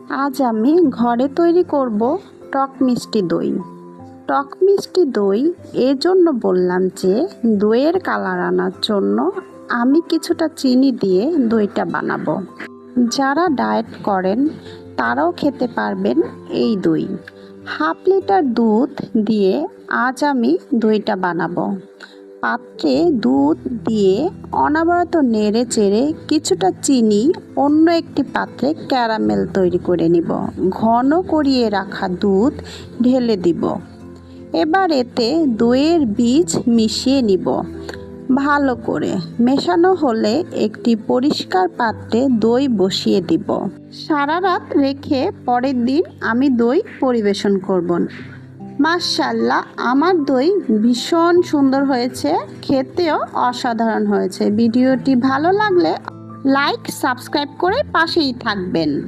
আজ আমি ঘরে তৈরি করব টক মিষ্টি দই। টক মিষ্টি দই এর জন্য বললাম যে দইয়ের কালার আনার জন্য আমি কিছুটা চিনি দিয়ে দইটা বানাবো। যারা ডায়েট করেন তারাও খেতে পারবেন এই দই। হাফ লিটার দুধ দিয়ে আজ আমি দইটা বানাবো। পাত্রে দুধ দিয়ে অনবরত নেড়ে চেড়ে কিছুটা চিনি অন্য একটি পাত্রে ক্যারামেল তৈরি করে নিব। ঘন করিয়ে রাখা দুধ ঢেলে দিব। এবার এতে দইয়ের বীজ মিশিয়ে নিব। ভালো করে মেশানো হলে একটি পরিষ্কার পাত্রে দই বসিয়ে দিব। সারা রাত রেখে পরের দিন আমি দই পরিবেশন করব। মাশাআল্লাহ, আমার দই ভীষণ সুন্দর হয়েছে, খেতেও অসাধারণ হয়েছে। ভিডিওটি ভালো লাগলে লাইক সাবস্ক্রাইব করে পাশেই থাকবেন।